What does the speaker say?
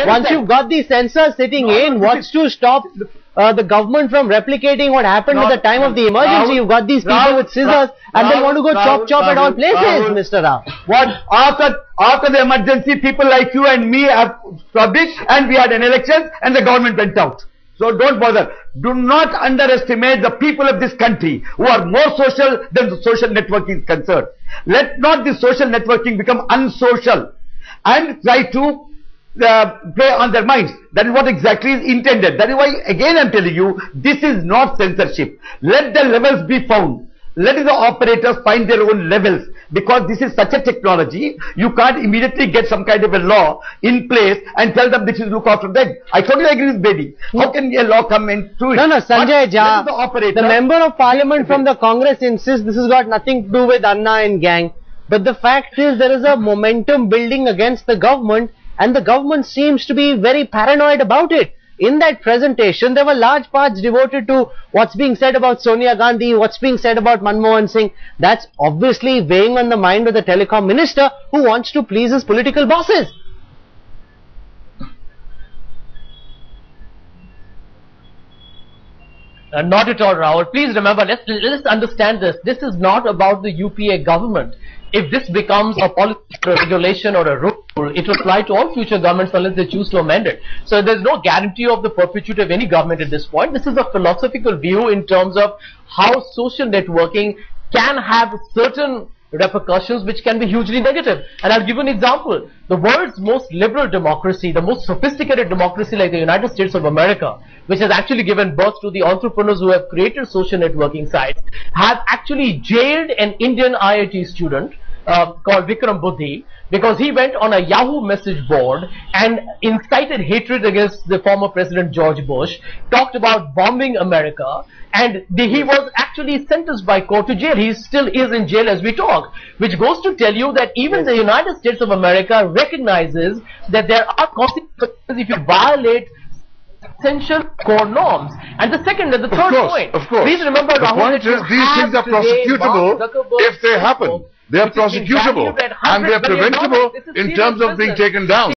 once you've got the censor sitting in, what's to stop the government from replicating what happened at the time of the emergency? You've got these people with scissors and they want to go chop at all places, Mr. Rao. What after the emergency, people like you and me have published, and we had an election and the government went out. So don't bother. Do not underestimate the people of this country who are more social than the social networking is concerned. Let not the social networking become unsocial and try to play on their minds. That is what exactly is intended. That is why again I am telling you, this is not censorship. Let the levels be found. Let the operators find their own levels, because this is such a technology, you can't immediately get some kind of a law in place and tell them this is look after that. I totally agree with Bedi. How can a law come into it? No, Sanjay Jha, the member of parliament from the Congress insists this has got nothing to do with Anna and gang. But the fact is there is a momentum building against the government, and the government seems to be very paranoid about it. In that presentation, there were large parts devoted to what's being said about Sonia Gandhi, what's being said about Manmohan Singh. That's obviously weighing on the mind of the telecom minister who wants to please his political bosses. Not at all, Rahul. Please remember, let's understand this. This is not about the UPA government. If this becomes a policy, regulation or a rule, it will apply to all future governments unless they choose to amend it. So there's no guarantee of the perpetuity of any government at this point. This is a philosophical view in terms of how social networking can have certain repercussions which can be hugely negative. And I'll give you an example. The world's most liberal democracy, the most sophisticated democracy like the United States of America, which has actually given birth to the entrepreneurs who have created social networking sites, have actually jailed an Indian IIT student called Vikram Buddhi, because he went on a Yahoo message board and incited hatred against the former President George Bush, talked about bombing America, and he was actually sentenced by court to jail. He still is in jail as we talk, which goes to tell you that even the United States of America recognizes that there are consequences if you violate essential core norms. And the second and the third point, please remember, the point is these things are prosecutable if they happen. They are prosecutable and they are preventable in terms of being taken down.